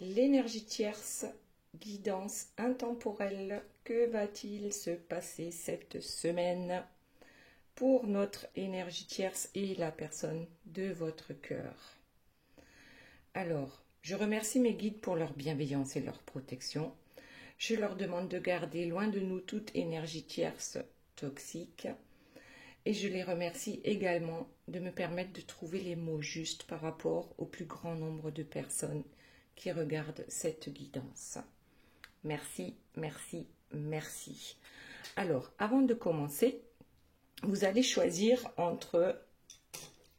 l'énergie tierce, guidance intemporelle, que va-t-il se passer cette semaine pour notre énergie tierce et la personne de votre cœur? Alors, je remercie mes guides pour leur bienveillance et leur protection. Je leur demande de garder loin de nous toute énergie tierce toxique. Et je les remercie également de me permettre de trouver les mots justes par rapport au plus grand nombre de personnes qui regardent cette guidance. Merci, merci, merci. Alors, avant de commencer, vous allez choisir entre,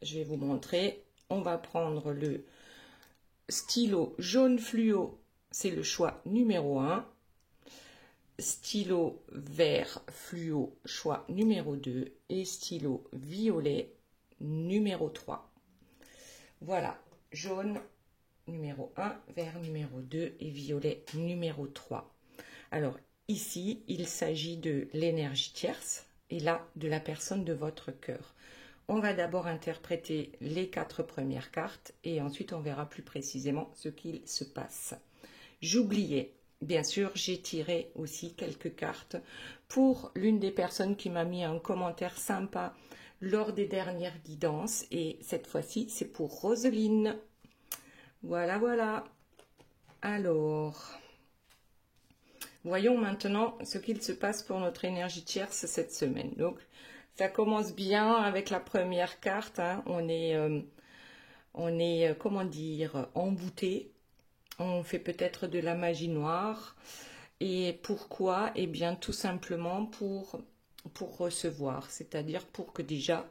je vais vous montrer, on va prendre le stylo jaune fluo, c'est le choix numéro 1. Stylo vert fluo, choix numéro 2, et stylo violet numéro 3. Voilà, jaune numéro 1, vert numéro 2 et violet numéro 3. Alors ici, il s'agit de l'énergie tierce et là, de la personne de votre cœur. On va d'abord interpréter les 4 premières cartes et ensuite on verra plus précisément ce qu'il se passe. J'oubliais. Bien sûr, j'ai tiré aussi quelques cartes pour l'une des personnes qui m'a mis un commentaire sympa lors des dernières guidances. Et cette fois-ci, c'est pour Roselyne. Voilà, voilà. Alors, voyons maintenant ce qu'il se passe pour notre énergie tierce cette semaine. Donc, ça commence bien avec la première carte. Hein. On est, comment dire, embouté. On fait peut-être de la magie noire. Et pourquoi? Eh bien, tout simplement pour recevoir. C'est-à-dire pour que déjà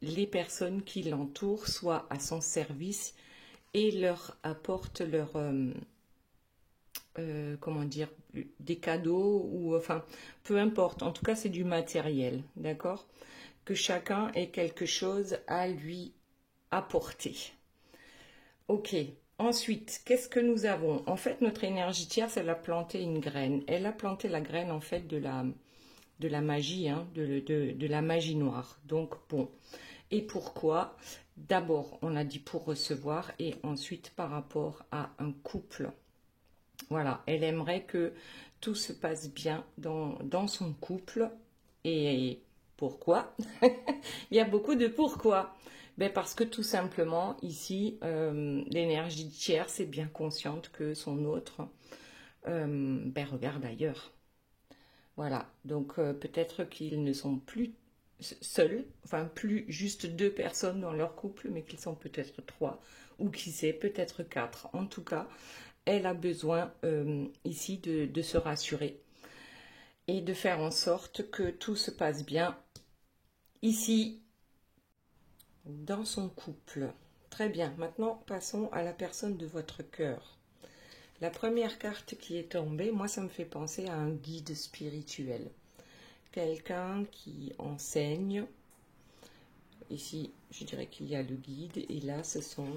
les personnes qui l'entourent soient à son service et leur apportent leur, comment dire, des cadeaux ou enfin, peu importe. En tout cas, c'est du matériel, d'accord? Que chacun ait quelque chose à lui apporter. Ok, ensuite, qu'est-ce que nous avons? En fait, notre énergie tierce, elle a planté une graine. Elle a planté la graine, en fait, de la magie, hein, de la magie noire. Donc, bon. Et pourquoi? D'abord, on a dit pour recevoir et ensuite par rapport à un couple. Voilà, elle aimerait que tout se passe bien dans son couple. Et pourquoi? Il y a beaucoup de pourquoi. Ben parce que tout simplement, ici, l'énergie tierce est bien consciente que son autre regarde ailleurs. Voilà, donc peut-être qu'ils ne sont plus seuls, enfin plus juste 2 personnes dans leur couple, mais qu'ils sont peut-être 3, ou qui sait, peut-être 4. En tout cas, elle a besoin ici de se rassurer et de faire en sorte que tout se passe bien ici, dans son couple. Très bien, maintenant passons à la personne de votre cœur. La première carte qui est tombée, moi ça me fait penser à un guide spirituel. Quelqu'un qui enseigne. Ici, je dirais qu'il y a le guide et là ce sont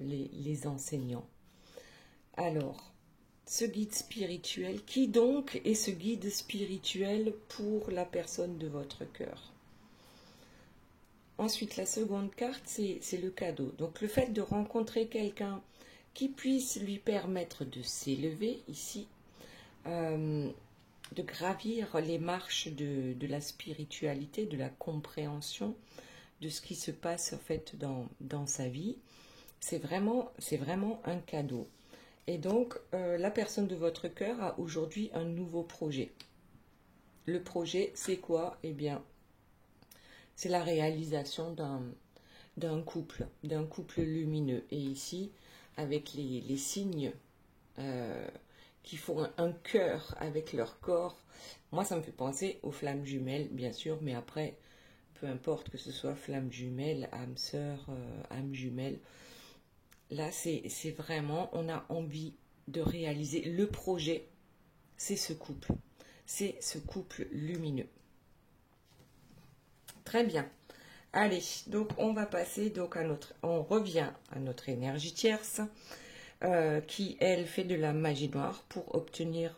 les enseignants. Alors, ce guide spirituel, qui donc est ce guide spirituel pour la personne de votre cœur? Ensuite, la seconde carte, c'est le cadeau. Donc, le fait de rencontrer quelqu'un qui puisse lui permettre de s'élever ici, de gravir les marches de la spiritualité, de la compréhension de ce qui se passe en fait dans sa vie, c'est vraiment un cadeau. Et donc, la personne de votre cœur a aujourd'hui un nouveau projet. Le projet, c'est quoi? Eh bien, c'est la réalisation d'un couple lumineux. Et ici, avec les signes qui font un cœur avec leur corps, moi ça me fait penser aux flammes jumelles, bien sûr, mais après, peu importe que ce soit flammes jumelles, âme sœur, âme jumelle, là c'est vraiment, on a envie de réaliser le projet, c'est ce couple lumineux. Très bien. Allez, donc on va passer donc on revient à notre énergie tierce qui elle fait de la magie noire pour obtenir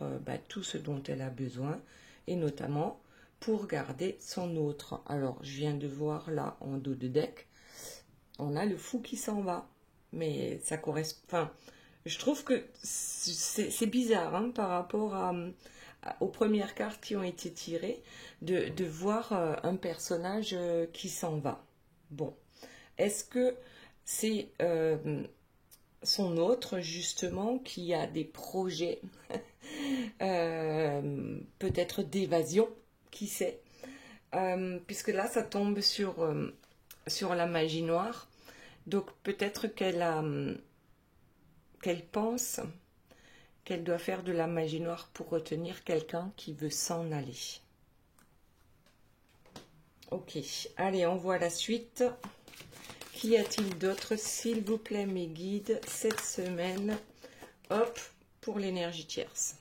tout ce dont elle a besoin et notamment pour garder son autre. Alors je viens de voir là en dos de deck, on a le fou qui s'en va. Mais ça correspond. Enfin, je trouve que c'est bizarre hein, par rapport aux premières cartes qui ont été tirées, de voir un personnage qui s'en va. Bon, est-ce que c'est son autre, justement, qui a des projets, peut-être d'évasion, qui sait, puisque là, ça tombe sur la magie noire. Donc peut-être qu'elle pense qu'elle doit faire de la magie noire pour retenir quelqu'un qui veut s'en aller. Ok, allez, on voit la suite. Qu'y a-t-il d'autre, s'il vous plaît, mes guides, cette semaine? Hop, pour l'énergie tierce.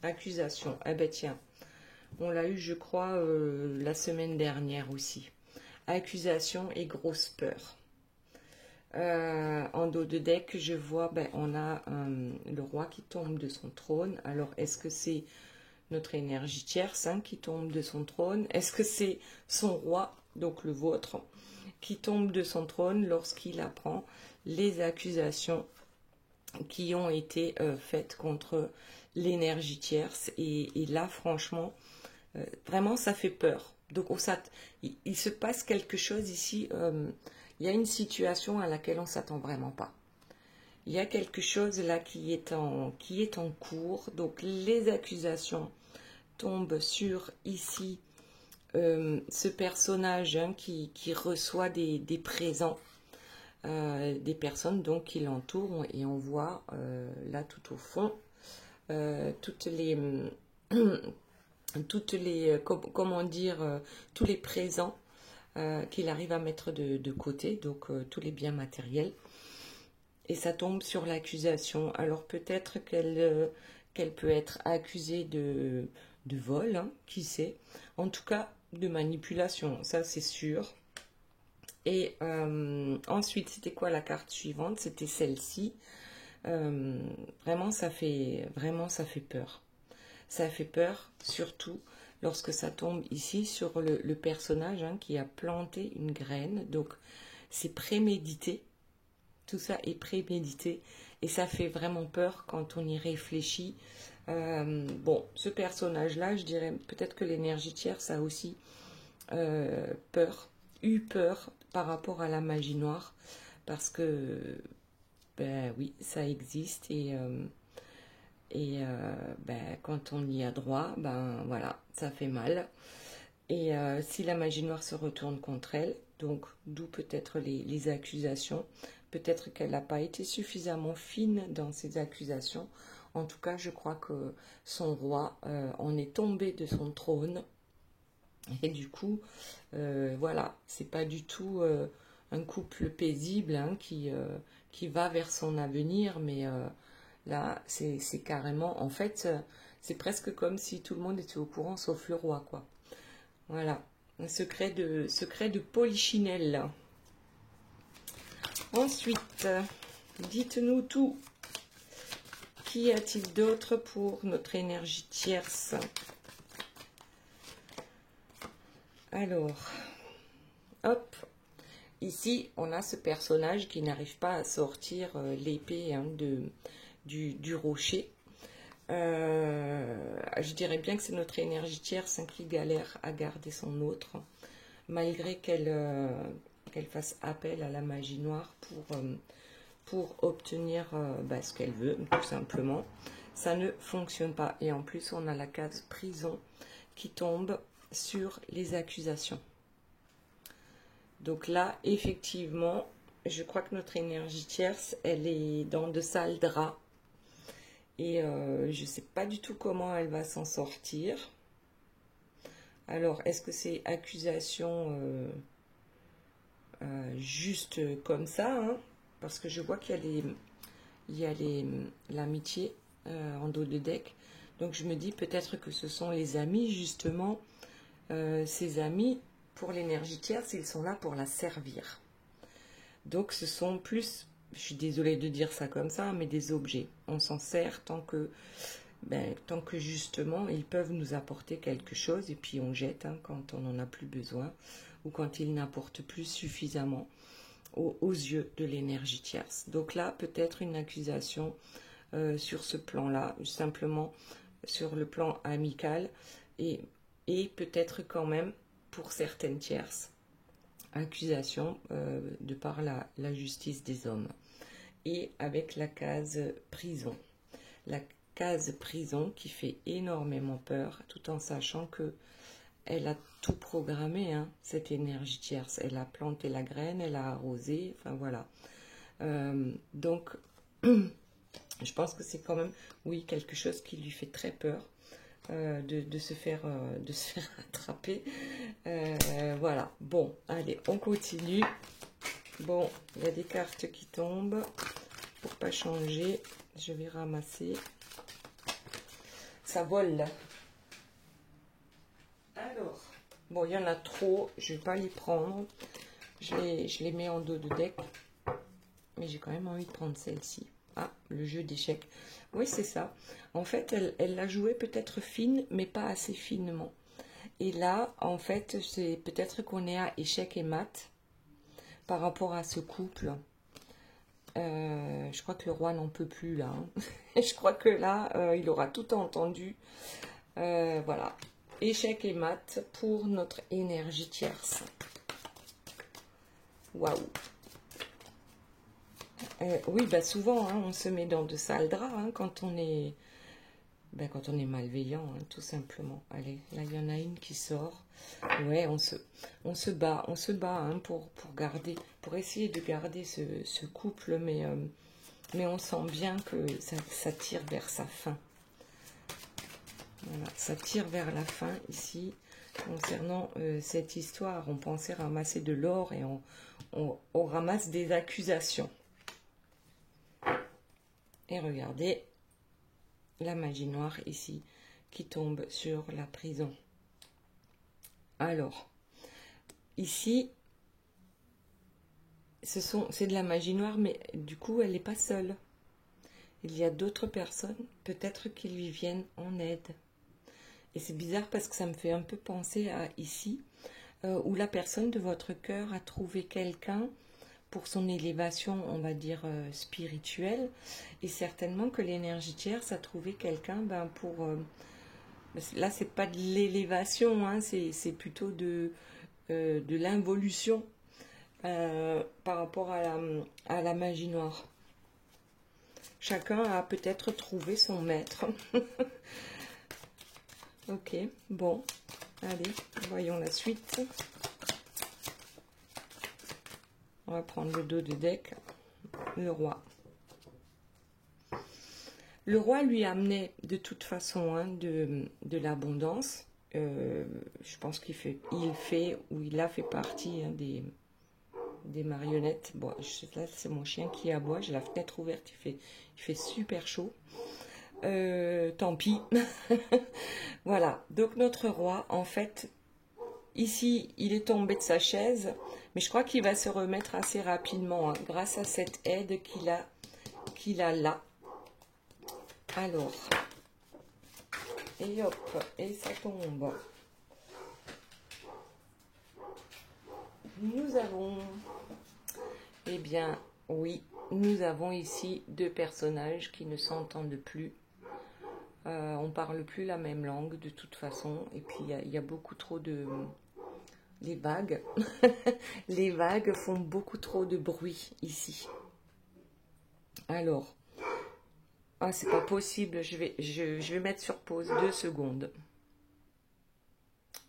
Accusation. Eh ben tiens, on l'a eu, je crois, la semaine dernière aussi. Accusation et grosse peur. En dos de deck, je vois, ben, on a le roi qui tombe de son trône. Alors, est-ce que c'est notre énergie tierce hein, qui tombe de son trône? Est-ce que c'est son roi, donc le vôtre, qui tombe de son trône lorsqu'il apprend les accusations qui ont été faites contre l'énergie tierce? Et là, franchement, vraiment, ça fait peur. Donc, il se passe quelque chose ici. Il y a une situation à laquelle on ne s'attend vraiment pas. Il y a quelque chose là qui est en cours. Donc, les accusations tombent sur ici ce personnage hein, qui reçoit des présents des personnes donc, qui l'entourent. Et on voit là tout au fond toutes les comment dire, tous les présents qu'il arrive à mettre de côté, donc tous les biens matériels. Et ça tombe sur l'accusation. Alors peut-être qu'elle peut être accusée de vol, hein, qui sait. En tout cas, de manipulation, ça c'est sûr. Et ensuite, c'était quoi la carte suivante? C'était celle-ci. Vraiment, ça fait peur. Ça fait peur, surtout lorsque ça tombe ici sur le personnage hein, qui a planté une graine. Donc, c'est prémédité. Tout ça est prémédité. Et ça fait vraiment peur quand on y réfléchit. Bon, ce personnage-là, je dirais peut-être que l'énergie tierce a aussi eu peur par rapport à la magie noire. Parce que, ben oui, ça existe et ben, quand on y a droit, ben voilà, ça fait mal. Et si la magie noire se retourne contre elle, donc d'où peut-être les accusations, peut-être qu'elle n'a pas été suffisamment fine dans ses accusations. En tout cas, je crois que son roi en est tombé de son trône. Et du coup, voilà, c'est pas du tout un couple paisible hein, qui va vers son avenir, mais là, c'est carrément, en fait, c'est presque comme si tout le monde était au courant, sauf le roi, quoi. Voilà, un secret de polichinelle. Ensuite, dites-nous tout. Qu'y a-t-il d'autre pour notre énergie tierce? Alors, hop, ici, on a ce personnage qui n'arrive pas à sortir l'épée hein, du rocher. Je dirais bien que c'est notre énergie tierce hein, qui galère à garder son autre, malgré qu'elle fasse appel à la magie noire pour obtenir bah, ce qu'elle veut, tout simplement. Ça ne fonctionne pas. Et en plus, on a la case prison qui tombe sur les accusations. Donc là, effectivement, je crois que notre énergie tierce, elle est dans de sales draps. Et je ne sais pas du tout comment elle va s'en sortir. Alors, est-ce que c'est accusation juste comme ça hein, parce que je vois qu'il y a l'amitié en dos de deck. Donc, je me dis peut-être que ce sont les amis, justement. Ces amis, pour l'énergie tierce, ils sont là pour la servir. Donc, ce sont plus... Je suis désolée de dire ça comme ça, mais des objets. On s'en sert tant que justement, ils peuvent nous apporter quelque chose et puis on jette hein, quand on n'en a plus besoin ou quand ils n'apportent plus suffisamment. aux yeux de l'énergie tierce. Donc là, peut-être une accusation sur ce plan-là, simplement sur le plan amical, et peut-être quand même pour certaines tierces, accusation de par la justice des hommes. Et avec la case prison. La case prison qui fait énormément peur, tout en sachant que elle a tout programmé, hein, cette énergie tierce. Elle a planté la graine, elle a arrosé, enfin voilà. Donc, je pense que c'est quand même, oui, quelque chose qui lui fait très peur de se faire attraper. Voilà, bon, allez, on continue. Bon, il y a des cartes qui tombent. Pour pas changer, je vais ramasser. Ça vole. Alors, bon, il y en a trop, je vais pas les prendre. Je les mets en dos de deck. Mais j'ai quand même envie de prendre celle-ci. Ah, le jeu d'échecs. Oui, c'est ça. En fait, elle l'a joué peut-être fine, mais pas assez finement. Et là, en fait, c'est peut-être qu'on est à échec et mat par rapport à ce couple. Je crois que le roi n'en peut plus là. Hein. Je crois que là, il aura tout entendu. Voilà. Échec et mat pour notre énergie tierce. Waouh. Oui, bah souvent, hein, on se met dans de sales draps hein, quand on est malveillant, hein, tout simplement. Allez, là, il y en a une qui sort. Ouais, on se bat hein, pour essayer de garder ce couple, mais on sent bien que ça tire vers sa fin. Voilà, ça tire vers la fin ici. Concernant cette histoire, on pensait ramasser de l'or et on ramasse des accusations. Et regardez la magie noire ici qui tombe sur la prison. Alors, ici, c'est de la magie noire, mais du coup, elle n'est pas seule. Il y a d'autres personnes, peut-être qui lui viennent en aide. Et c'est bizarre parce que ça me fait un peu penser à ici, où la personne de votre cœur a trouvé quelqu'un pour son élévation, on va dire, spirituelle. Et certainement que l'énergie tierce a trouvé quelqu'un pour... là, c'est pas de l'élévation, hein, c'est plutôt de l'involution par rapport à la magie noire. Chacun a peut-être trouvé son maître. Ok, bon, allez, voyons la suite. On va prendre le dos de deck, le roi. Le roi lui amenait de toute façon hein, de l'abondance. Je pense qu'il il a fait partie hein, des marionnettes. Bon, là c'est mon chien qui aboie, j'ai la fenêtre ouverte, il fait super chaud. Tant pis. Voilà, donc notre roi, en fait, ici, il est tombé de sa chaise, mais je crois qu'il va se remettre assez rapidement, hein, grâce à cette aide qu'il a là. Alors, et hop, et ça tombe. Nous avons, eh bien, oui, nous avons ici deux personnages qui ne s'entendent plus. On parle plus la même langue de toute façon, et puis il y a beaucoup trop de... Les vagues, les vagues font beaucoup trop de bruit ici. Alors, ah c'est pas possible, je vais mettre sur pause 2 secondes.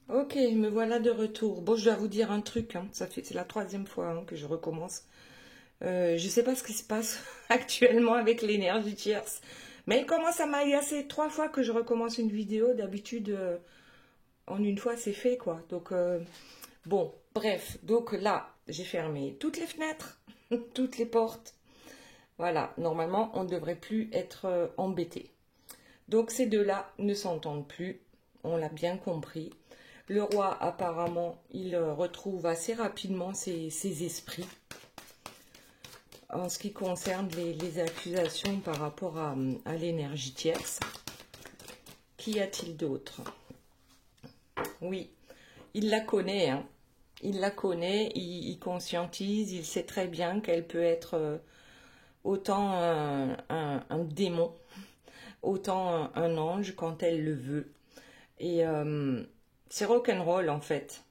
Ok, me voilà de retour. Bon, je dois vous dire un truc, hein. C'est la 3e fois hein, que je recommence. Je sais pas ce qui se passe actuellement avec l'énergie tierce. Mais il commence à m'agacer 3 fois que je recommence une vidéo. D'habitude, en une fois, c'est fait, quoi. Donc, bon, bref. Donc là, j'ai fermé toutes les fenêtres, toutes les portes. Voilà, normalement, on ne devrait plus être embêté. Donc, ces deux-là ne s'entendent plus. On l'a bien compris. Le roi, apparemment, il retrouve assez rapidement ses esprits. En ce qui concerne les accusations par rapport à l'énergie tierce, qu'y a-t-il d'autre? Oui, il la connaît, hein. il la connaît, il conscientise, il sait très bien qu'elle peut être autant un démon, autant un ange quand elle le veut. Et c'est rock'n'roll en fait.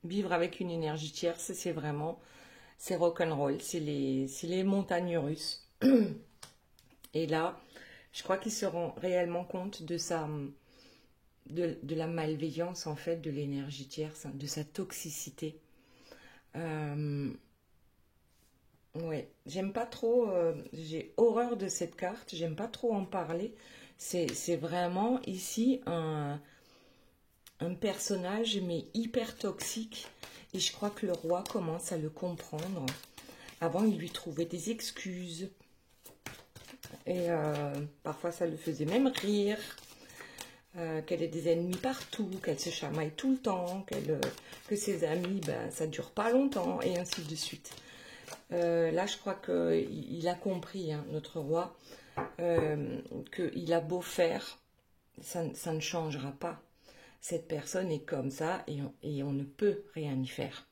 Vivre avec une énergie tierce, c'est vraiment, c'est rock'n'roll, c'est les montagnes russes. Et là, je crois qu'ils se rend réellement compte de la malveillance en fait de l'énergie tierce, hein, de sa toxicité. Ouais, j'aime pas trop, j'ai horreur de cette carte, j'aime pas trop en parler. C'est vraiment ici un personnage mais hyper toxique et je crois que le roi commence à le comprendre. Avant, il lui trouvait des excuses et parfois ça le faisait même rire. Qu'elle ait des ennemis partout, qu'elle se chamaille tout le temps, que ses amis, ben, ça dure pas longtemps, et ainsi de suite. Là, je crois qu'il a compris, hein, notre roi, qu'il a beau faire, ça ne changera pas. Cette personne est comme ça et on ne peut rien y faire.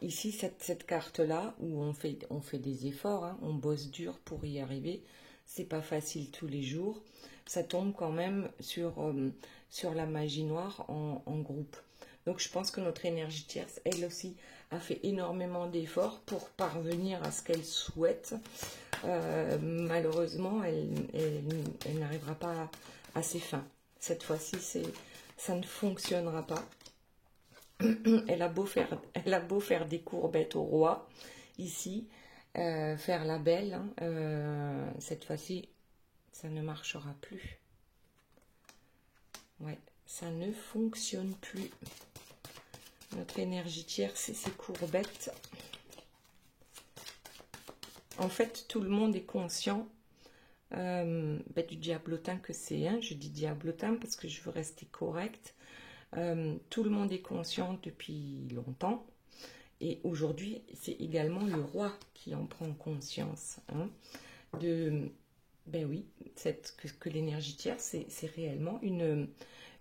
Ici, cette carte-là, où on fait des efforts, hein, on bosse dur pour y arriver, c'est pas facile tous les jours. Ça tombe quand même sur la magie noire en groupe. Donc je pense que notre énergie tierce, elle aussi, a fait énormément d'efforts pour parvenir à ce qu'elle souhaite. Malheureusement, elle n'arrivera pas à ses fins. Cette fois-ci, ça ne fonctionnera pas. Elle a beau faire des courbettes au roi, ici, faire la belle, hein, cette fois-ci, ça ne marchera plus. Ouais, ça ne fonctionne plus. Notre énergie tierce, c'est ses courbettes. En fait, tout le monde est conscient du diablotin que c'est. Hein. Je dis diablotin parce que je veux rester correcte. Tout le monde est conscient depuis longtemps. Et aujourd'hui, c'est également le roi qui en prend conscience. Hein, ben oui, que l'énergie tierce, c'est réellement une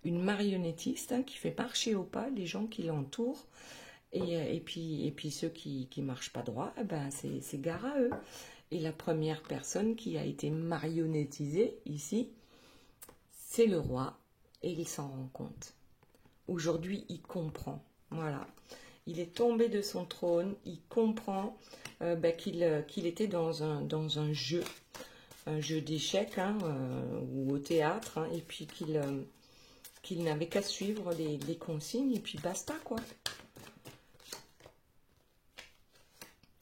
marionnettiste, hein, qui fait marcher au pas les gens qui l'entourent. Et puis ceux qui ne marchent pas droit, ben c'est gare à eux. Et la première personne qui a été marionnettisée ici, c'est le roi. Et il s'en rend compte. Aujourd'hui, il comprend. Voilà. Il est tombé de son trône. Il comprend qu'il était dans un jeu d'échecs, hein, ou au théâtre, hein, et puis qu'il n'avait qu'à suivre les consignes, et puis basta, quoi.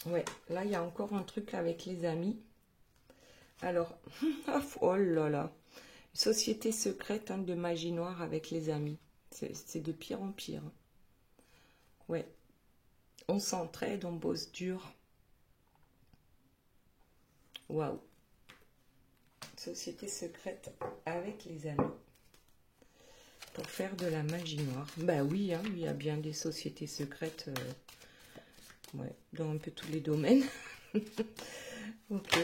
Ouais, là, il y a encore un truc avec les amis. Alors, oh là là, société secrète, hein, de magie noire avec les amis. C'est de pire en pire. Ouais, on s'entraide, on bosse dur. Waouh. Société secrète avec les amis. Pour faire de la magie noire. Bah oui, hein, il y a bien des sociétés secrètes ouais, dans un peu tous les domaines. Ok,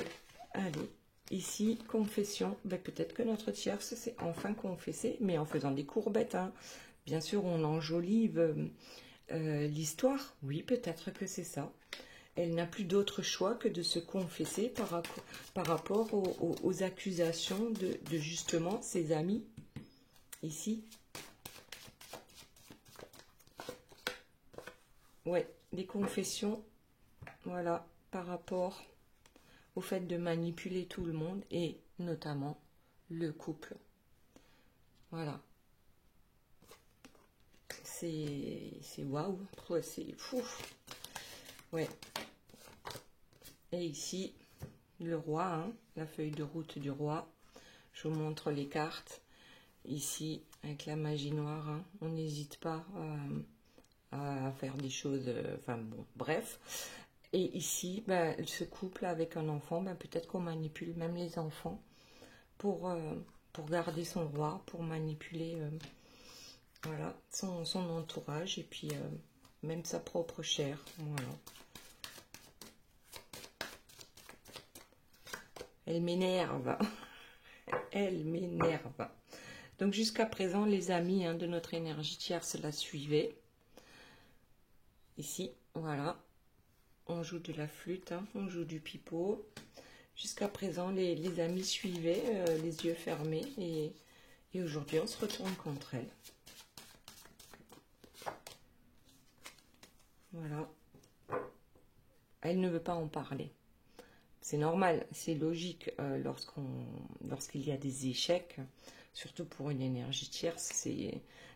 allez. Ici, confession. Ben, peut-être que notre tierce s'est enfin confessée, mais en faisant des courbettes. Hein. Bien sûr, on enjolive l'histoire. Oui, peut-être que c'est ça. Elle n'a plus d'autre choix que de se confesser par rapport aux accusations de justement ses amis. Ici. Ouais, des confessions. Voilà, par rapport au fait de manipuler tout le monde et notamment le couple. Voilà. C'est waouh, c'est fou. Ouais. Et ici, le roi, hein, la feuille de route du roi. Je vous montre les cartes. Ici, avec la magie noire, hein, on n'hésite pas à faire des choses, enfin bon, bref. Et ici, ben, ce couple avec un enfant, ben, peut-être qu'on manipule même les enfants pour garder son roi, pour manipuler voilà, son entourage et puis même sa propre chair. Voilà. Elle m'énerve. Elle m'énerve. Donc jusqu'à présent, les amis, hein, de notre énergie tierce la suivaient. Ici, voilà. On joue de la flûte, hein, on joue du pipeau. Jusqu'à présent, les amis suivaient, les yeux fermés. Et aujourd'hui, on se retourne contre elles. Voilà. Elle ne veut pas en parler. C'est normal, c'est logique lorsqu'il y a des échecs, surtout pour une énergie tierce,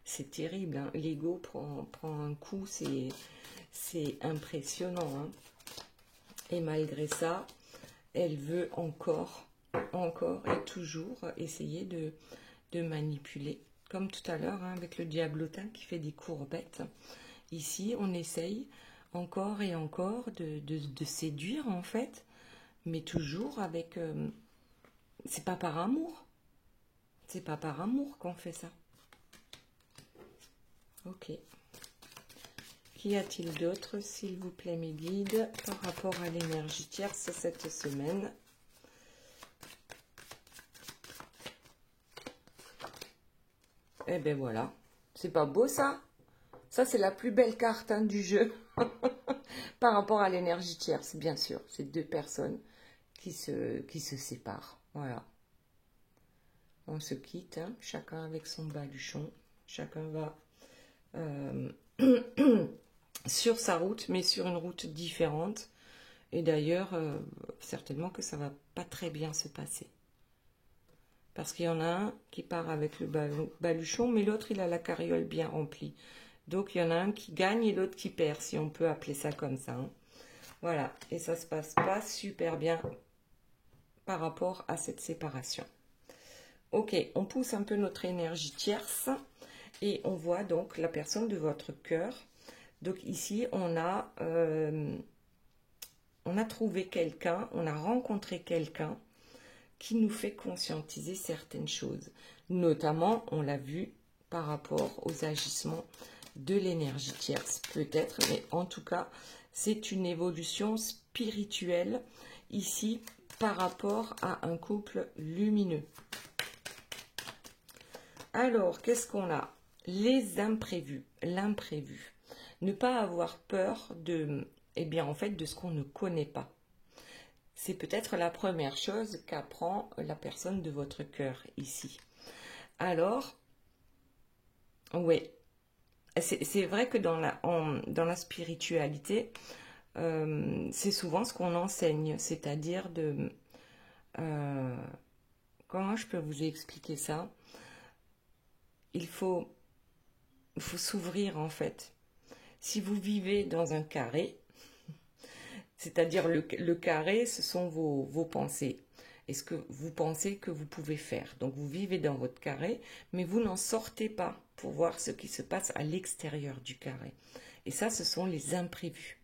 c'est terrible. Hein. L'ego prend un coup, c'est impressionnant. Hein. Et malgré ça, elle veut encore et toujours essayer de manipuler. Comme tout à l'heure, hein, avec le diablotin qui fait des courbettes. Ici, on essaye encore et encore de séduire, en fait, mais toujours avec... c'est pas par amour. C'est pas par amour qu'on fait ça. Ok. Qu'y a-t-il d'autre, s'il vous plaît, mes guides, par rapport à l'énergie tierce cette semaine? Eh ben voilà. C'est pas beau, ça? Ça, c'est la plus belle carte, hein, du jeu. Par rapport à l'énergie tierce, bien sûr. C'est deux personnes qui se séparent. Voilà. On se quitte, hein, chacun avec son baluchon. Chacun va sur sa route, mais sur une route différente. Et d'ailleurs, certainement que ça va pas très bien se passer. Parce qu'il y en a un qui part avec le baluchon, mais l'autre, il a la carriole bien remplie. Donc, il y en a un qui gagne et l'autre qui perd, si on peut appeler ça comme ça. Hein. Voilà, et ça se passe pas super bien par rapport à cette séparation. Ok, on pousse un peu notre énergie tierce et on voit donc la personne de votre cœur. Donc ici, on a trouvé quelqu'un, on a rencontré quelqu'un qui nous fait conscientiser certaines choses. Notamment, on l'a vu par rapport aux agissements de l'énergie tierce, peut-être, mais en tout cas, c'est une évolution spirituelle ici par rapport à un couple lumineux. Alors, qu'est-ce qu'on a? Les imprévus, l'imprévu. Ne pas avoir peur de, eh bien, en fait, de ce qu'on ne connaît pas. C'est peut-être la première chose qu'apprend la personne de votre cœur ici. Alors, oui, c'est vrai que dans la spiritualité, c'est souvent ce qu'on enseigne, c'est-à-dire de... comment je peux vous expliquer ça? Il faut s'ouvrir en fait. Si vous vivez dans un carré, c'est-à-dire le carré, ce sont vos pensées. Et ce que vous pensez que vous pouvez faire. Donc vous vivez dans votre carré, mais vous n'en sortez pas pour voir ce qui se passe à l'extérieur du carré. Et ça, ce sont les imprévus.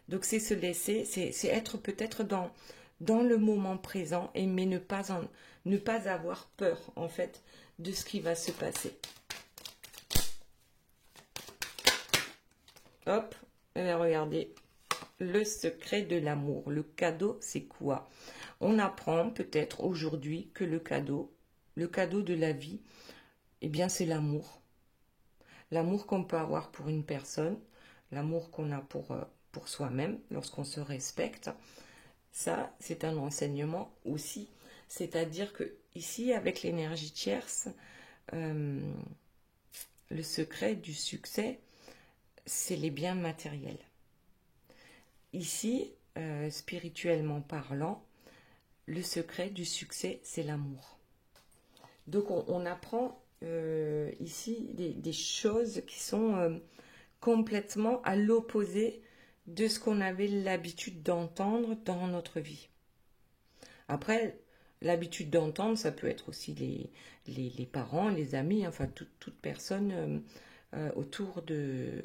Donc c'est se laisser, c'est être peut-être dans le moment présent, mais ne pas avoir peur en fait de ce qui va se passer. Hop, et bien regardez, le secret de l'amour. Le cadeau, c'est quoi? On apprend peut-être aujourd'hui que le cadeau de la vie, eh bien c'est l'amour. L'amour qu'on peut avoir pour une personne, l'amour qu'on a pour soi-même lorsqu'on se respecte. Ça, c'est un enseignement aussi. C'est-à-dire que ici, avec l'énergie tierce, le secret du succès, c'est les biens matériels. Ici, spirituellement parlant, le secret du succès, c'est l'amour. Donc, on apprend ici des choses qui sont complètement à l'opposé de ce qu'on avait l'habitude d'entendre dans notre vie. Après, l'habitude d'entendre, ça peut être aussi les parents, les amis, enfin toute personne autour de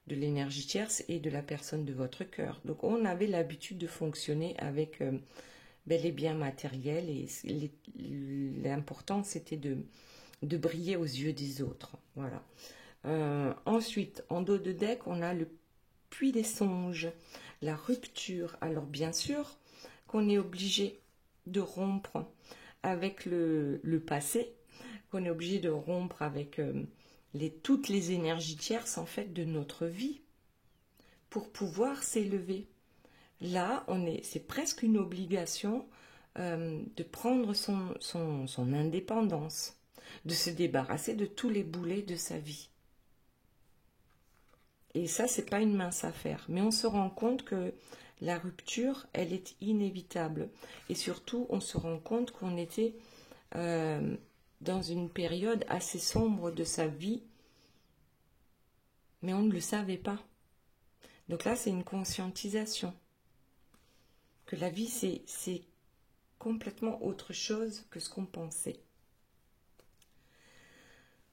l'énergie tierce et de la personne de votre cœur. Donc on avait l'habitude de fonctionner avec les biens matériels et l'important c'était de briller aux yeux des autres. Voilà. Ensuite, en dos de deck, on a le puits des songes, la rupture. Alors bien sûr qu'on est obligé de rompre avec le passé, qu'on est obligé de rompre avec toutes les énergies tierces en fait de notre vie. pour pouvoir s'élever. Là, c'est presque une obligation de prendre son indépendance, de se débarrasser de tous les boulets de sa vie. Et ça, c'est pas une mince affaire. Mais on se rend compte que la rupture, elle est inévitable. Et surtout, on se rend compte qu'on était dans une période assez sombre de sa vie, mais on ne le savait pas. Donc là, c'est une conscientisation. Que la vie, c'est complètement autre chose que ce qu'on pensait.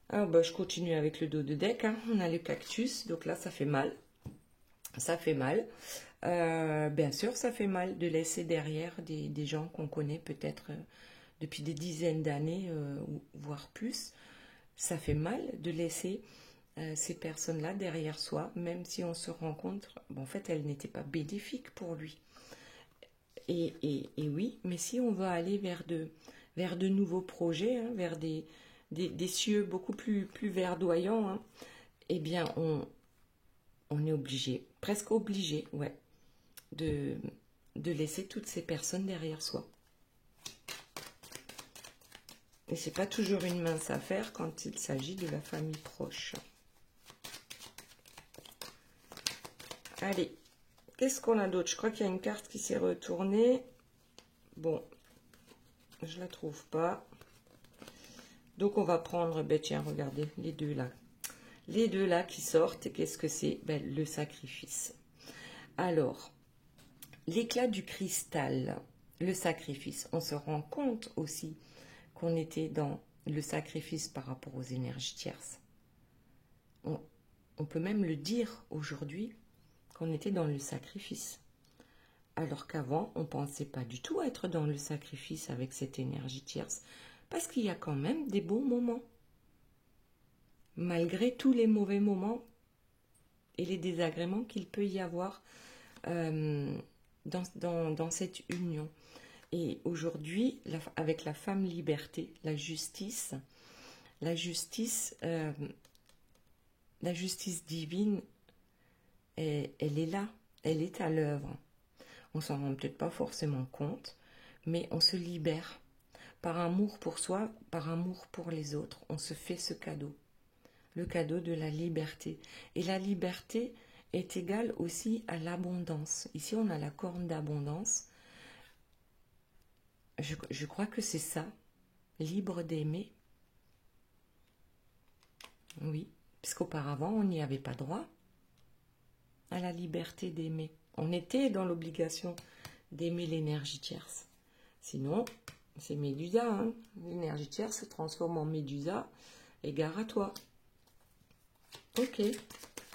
Alors, je continue avec le dos de deck. On a le cactus, donc là, ça fait mal. Ça fait mal. Bien sûr, ça fait mal de laisser derrière des gens qu'on connaît peut-être depuis des dizaines d'années, voire plus. Ça fait mal de laisser ces personnes-là derrière soi, même si on se rend compte, en fait, elles n'étaient pas bénéfiques pour lui. Et oui, mais si on va aller vers de nouveaux projets, vers des cieux beaucoup plus verdoyants, eh bien, on est obligé, presque obligé, ouais, de laisser toutes ces personnes derrière soi. Et c'est pas toujours une mince affaire quand il s'agit de la famille proche. Allez, qu'est-ce qu'on a d'autre? Je crois qu'il y a une carte qui s'est retournée. Bon, je la trouve pas. Donc on va prendre, tiens, regardez, les deux là. Les deux là qui sortent, qu'est-ce que c'est? Le sacrifice. Alors, l'éclat du cristal, le sacrifice. On se rend compte aussi qu'on était dans le sacrifice par rapport aux énergies tierces. On peut même le dire aujourd'hui qu'on était dans le sacrifice. Alors qu'avant, on ne pensait pas du tout être dans le sacrifice avec cette énergie tierce. Parce qu'il y a quand même des bons moments. Malgré tous les mauvais moments et les désagréments qu'il peut y avoir dans cette union. Et aujourd'hui, avec la femme liberté, la justice divine, elle est là, elle est à l'œuvre. On s'en rend peut-être pas forcément compte, mais on se libère. Par amour pour soi, par amour pour les autres, on se fait ce cadeau. Le cadeau de la liberté. Et la liberté est égale aussi à l'abondance. Ici, on a la corne d'abondance. Je crois que c'est ça, libre d'aimer. Oui, puisqu'auparavant, on n'y avait pas droit à la liberté d'aimer. On était dans l'obligation d'aimer l'énergie tierce. Sinon, c'est Médusa. L'énergie tierce se transforme en Médusa et gare à toi. Ok,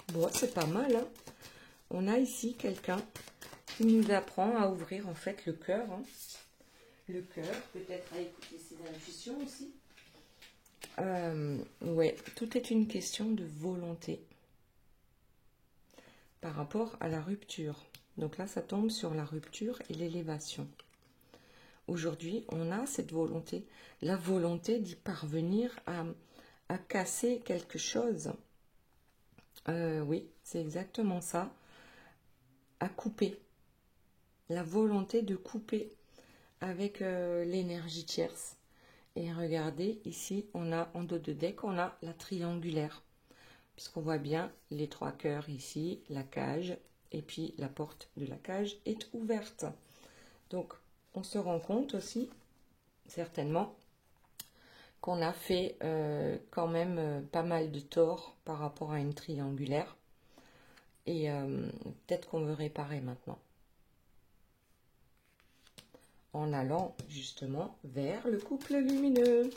bon, c'est pas mal. On a ici quelqu'un qui nous apprend à ouvrir en fait le cœur. Le cœur, peut-être à écouter ses intuitions aussi. Ouais, tout est une question de volonté par rapport à la rupture. Donc là, ça tombe sur la rupture et l'élévation. Aujourd'hui, on a cette volonté, la volonté d'y parvenir à casser quelque chose. Oui, c'est exactement ça. À couper. La volonté de couper avec l'énergie tierce. Et regardez, ici, on a en dos de deck, on a la triangulaire. Puisqu'on voit bien les trois cœurs ici, la cage, et puis la porte de la cage est ouverte. Donc, on se rend compte aussi, certainement, qu'on a fait quand même pas mal de tort par rapport à une triangulaire. Et peut-être qu'on veut réparer maintenant. En allant justement vers le couple lumineux.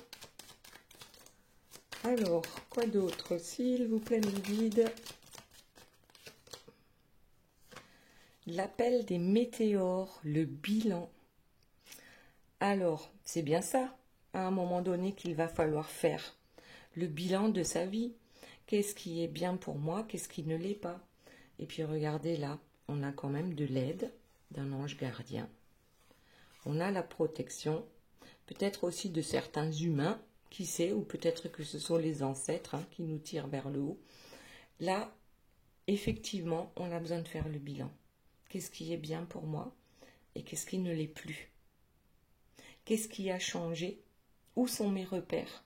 Alors, quoi d'autre, s'il vous plaît, mes guides? L'appel des météores, le bilan. Alors, c'est bien ça, à un moment donné, qu'il va falloir faire. Le bilan de sa vie. Qu'est-ce qui est bien pour moi, qu'est-ce qui ne l'est pas? Et puis regardez là, on a quand même de l'aide d'un ange gardien. On a la protection, peut-être aussi de certains humains, qui sait, ou peut-être que ce sont les ancêtres qui nous tirent vers le haut. Là, effectivement, on a besoin de faire le bilan. Qu'est-ce qui est bien pour moi et qu'est-ce qui ne l'est plus? Qu'est-ce qui a changé? Où sont mes repères?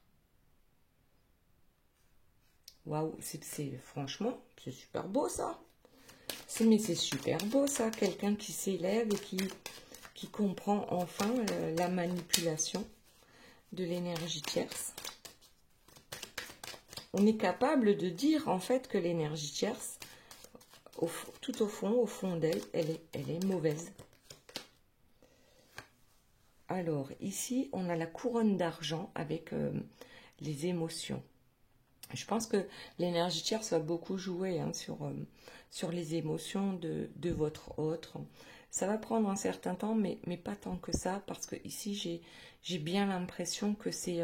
Waouh, franchement, c'est super beau ça. Mais c'est super beau ça, quelqu'un qui s'élève et qui comprend enfin la manipulation de l'énergie tierce. On est capable de dire en fait que l'énergie tierce, tout au fond d'elle, elle est mauvaise. Alors ici, on a la couronne d'argent avec les émotions. Je pense que l'énergie tierce va beaucoup jouer hein, sur les émotions de votre autre. Ça va prendre un certain temps, mais pas tant que ça, parce que ici, j'ai bien l'impression que c'est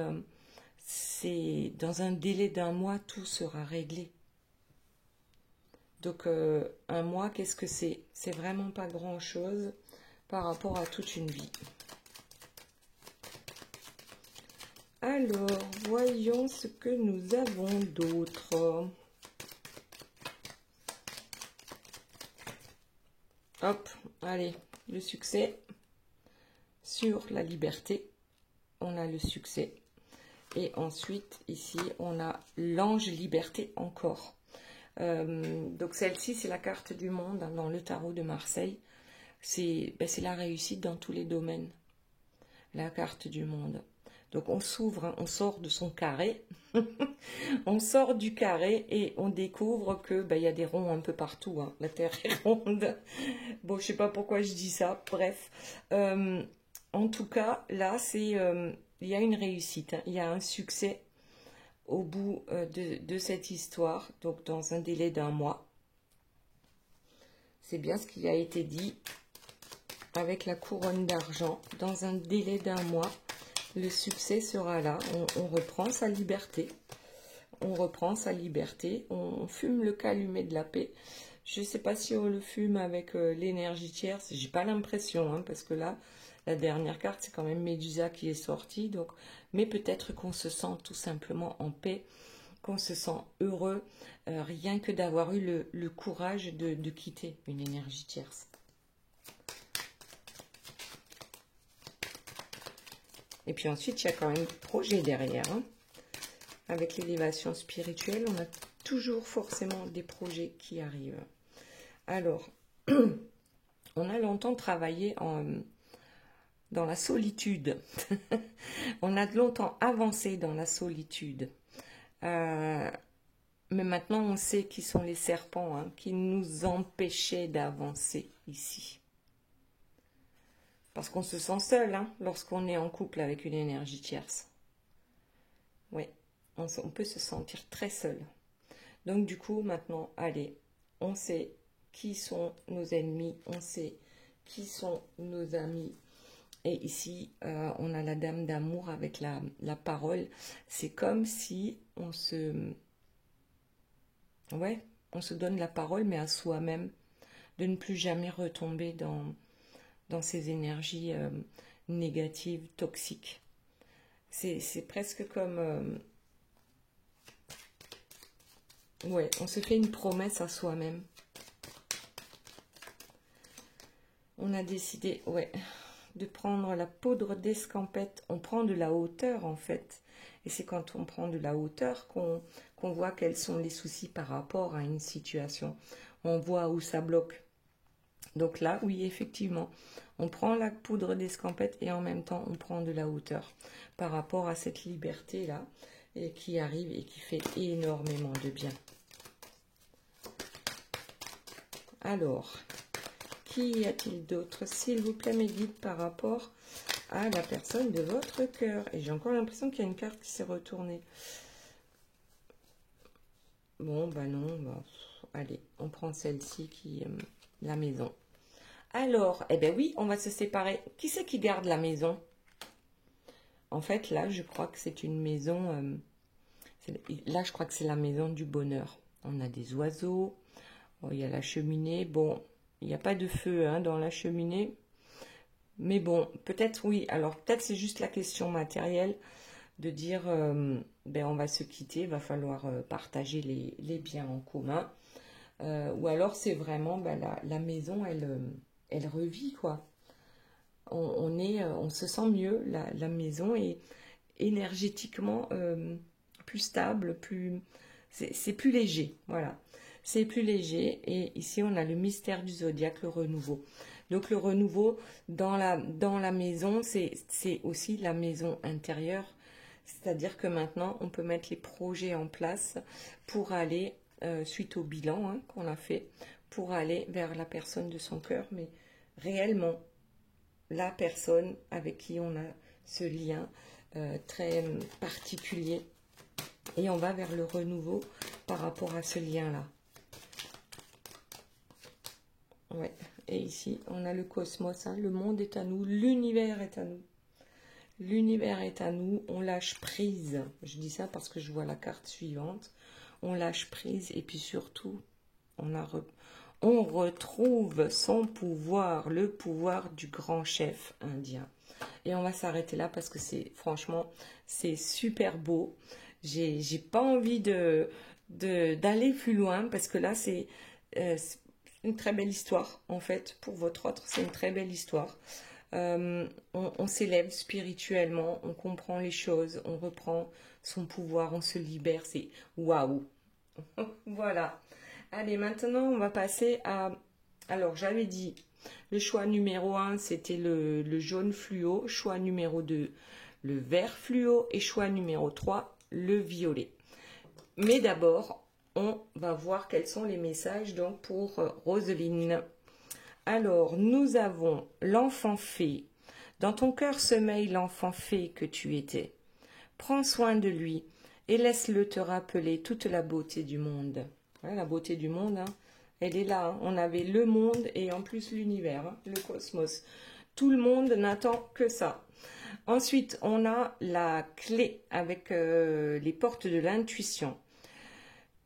dans un délai d'un mois, tout sera réglé. Donc, un mois, qu'est-ce que c'est? C'est vraiment pas grand-chose par rapport à toute une vie. Alors, voyons ce que nous avons d'autre. Hop, allez, le succès. Sur la liberté, on a le succès. Et ensuite, ici, on a l'ange liberté encore. Donc, celle-ci, c'est la carte du monde hein, dans le tarot de Marseille. C'est la réussite dans tous les domaines. La carte du monde. Donc on s'ouvre, hein, on sort de son carré, on sort du carré et on découvre que y a des ronds un peu partout. Hein. La Terre est ronde. Bon, je sais pas pourquoi je dis ça. Bref, en tout cas, là, il y a une réussite, hein. Il y a un succès au bout de cette histoire, donc dans un délai d'un mois. C'est bien ce qui a été dit avec la couronne d'argent, dans un délai d'un mois. Le succès sera là, on reprend sa liberté, on fume le calumet de la paix. Je ne sais pas si on le fume avec l'énergie tierce, j'ai pas l'impression, hein, parce que là, la dernière carte, c'est quand même Médusa qui est sortie, donc, mais peut-être qu'on se sent tout simplement en paix, qu'on se sent heureux, rien que d'avoir eu le courage de quitter une énergie tierce. Et puis ensuite, il y a quand même des projets derrière. Hein. Avec l'élévation spirituelle, on a toujours forcément des projets qui arrivent. Alors, on a longtemps travaillé dans la solitude. On a longtemps avancé dans la solitude. Mais maintenant, on sait qui sont les serpents hein, qui nous empêchaient d'avancer ici. Parce qu'on se sent seul hein, lorsqu'on est en couple avec une énergie tierce. Oui, on peut se sentir très seul. Donc du coup, maintenant, allez, on sait qui sont nos ennemis, on sait qui sont nos amis. Et ici, on a la dame d'amour avec la parole. C'est comme si on se donne la parole, mais à soi-même, de ne plus jamais retomber dans ces énergies négatives, toxiques. C'est presque comme... on se fait une promesse à soi-même. On a décidé, de prendre la poudre d'escampette. On prend de la hauteur, en fait. Et c'est quand on prend de la hauteur qu'on voit quels sont les soucis par rapport à une situation. On voit où ça bloque. Donc là, oui, effectivement, on prend la poudre d'escampette et en même temps, on prend de la hauteur par rapport à cette liberté-là et qui arrive et qui fait énormément de bien. Alors, qui y a-t-il d'autre? S'il vous plaît, mes guides, par rapport à la personne de votre cœur. Et j'ai encore l'impression qu'il y a une carte qui s'est retournée. Bon, non, allez, on prend celle-ci qui est la maison. Alors, eh bien oui, on va se séparer. Qui c'est qui garde la maison? En fait, là, je crois que c'est une maison... là, je crois que c'est la maison du bonheur. On a des oiseaux. Oh, il y a la cheminée. Bon, il n'y a pas de feu hein, dans la cheminée. Mais bon, peut-être oui. Alors, peut-être c'est juste la question matérielle de dire, on va se quitter. Il va falloir partager les biens en commun. Ou alors c'est vraiment bah, la maison, elle revit quoi. On se sent mieux, la maison est énergétiquement plus stable, c'est plus léger, voilà. C'est plus léger et ici on a le mystère du zodiaque, le renouveau. Donc le renouveau dans la maison, c'est aussi la maison intérieure. C'est-à-dire que maintenant on peut mettre les projets en place pour aller, suite au bilan hein, qu'on a fait, pour aller vers la personne de son cœur, mais réellement la personne avec qui on a ce lien très particulier. Et on va vers le renouveau par rapport à ce lien-là. Ouais. Et ici, on a le cosmos. Hein. Le monde est à nous. L'univers est à nous. L'univers est à nous. On lâche prise. Je dis ça parce que je vois la carte suivante. On lâche prise. Et puis surtout, on retrouve son pouvoir. Le pouvoir du grand chef indien. Et on va s'arrêter là parce que franchement, c'est super beau. J'ai pas envie d'aller plus loin parce que là, c'est une très belle histoire, en fait, pour votre autre, c'est une très belle histoire. On s'élève spirituellement, on comprend les choses, on reprend son pouvoir, on se libère, c'est waouh. Voilà. Allez, maintenant, on va passer à... Alors, j'avais dit, le choix numéro 1, c'était le jaune fluo, choix numéro 2, le vert fluo, et choix numéro 3, le violet. Mais d'abord, on va voir quels sont les messages donc pour Roselyne. Alors, nous avons l'enfant fée. Dans ton cœur sommeille l'enfant fée que tu étais. Prends soin de lui et laisse-le te rappeler toute la beauté du monde. Ouais, la beauté du monde, hein, elle est là. Hein. On avait le monde et en plus l'univers, hein, le cosmos. Tout le monde n'attend que ça. Ensuite, on a la clé avec les portes de l'intuition.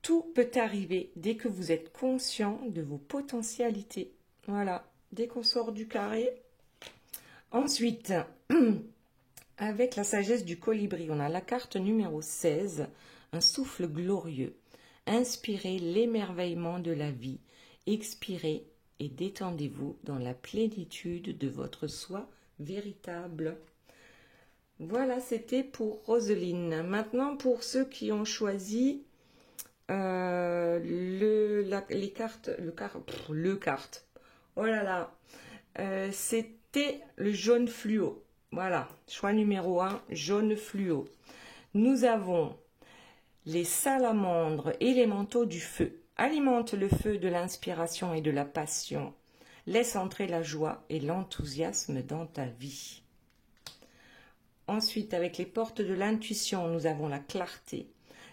Tout peut arriver dès que vous êtes conscient de vos potentialités. Voilà, dès qu'on sort du carré. Ensuite, avec la sagesse du colibri, on a la carte numéro 16, un souffle glorieux. Inspirez l'émerveillement de la vie, expirez et détendez-vous dans la plénitude de votre soi véritable. Voilà, c'était pour Roselyne. Maintenant, pour ceux qui ont choisi les cartes, le carte. Oh là là, c'était le jaune fluo. Voilà, choix numéro 1, jaune fluo. Nous avons les salamandres élémentaux du feu. Alimente le feu de l'inspiration et de la passion. Laisse entrer la joie et l'enthousiasme dans ta vie. Ensuite, avec les portes de l'intuition, nous avons la clarté.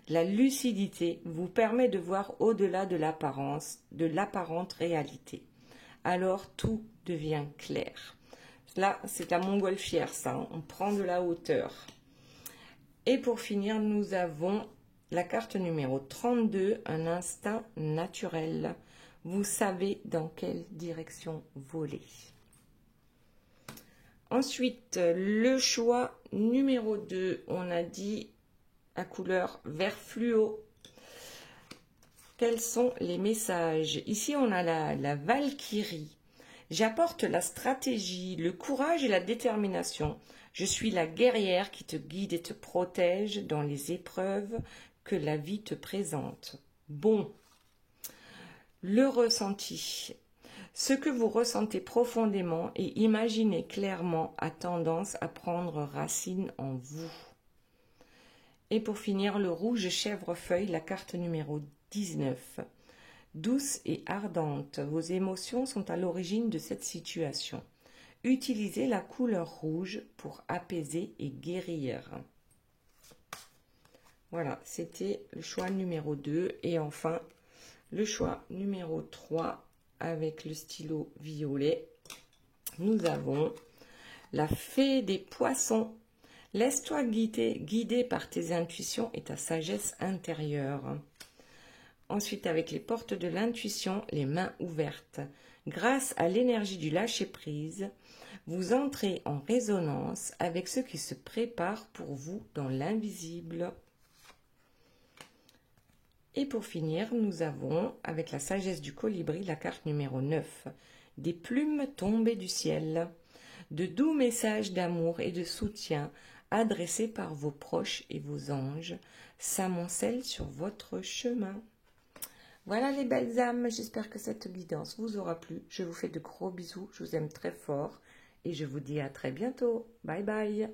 La lucidité vous permet de voir au-delà de l'apparence, de l'apparente réalité. Alors tout devient clair. Là, c'est la montgolfière, ça. Hein. On prend de la hauteur. Et pour finir, nous avons la carte numéro 32, un instinct naturel. Vous savez dans quelle direction voler. Ensuite, le choix numéro 2, on a dit à couleur vert fluo. Quels sont les messages? Ici, on a la Valkyrie. J'apporte la stratégie, le courage et la détermination. Je suis la guerrière qui te guide et te protège dans les épreuves que la vie te présente. Bon, le ressenti. Ce que vous ressentez profondément et imaginez clairement a tendance à prendre racine en vous. Et pour finir, le rouge chèvrefeuille, la carte numéro 19. Douce et ardente, vos émotions sont à l'origine de cette situation. Utilisez la couleur rouge pour apaiser et guérir. Voilà, c'était le choix numéro 2. Et enfin, le choix numéro 3 avec le stylo violet. Nous avons la fée des poissons. Laisse-toi guider par tes intuitions et ta sagesse intérieure. Ensuite, avec les portes de l'intuition, les mains ouvertes. Grâce à l'énergie du lâcher-prise, vous entrez en résonance avec ce qui se prépare pour vous dans l'invisible. Et pour finir, nous avons, avec la sagesse du colibri, la carte numéro 9. Des plumes tombées du ciel. De doux messages d'amour et de soutien adressés par vos proches et vos anges s'amoncellent sur votre chemin. Voilà les belles âmes, j'espère que cette guidance vous aura plu. Je vous fais de gros bisous, je vous aime très fort et je vous dis à très bientôt. Bye bye.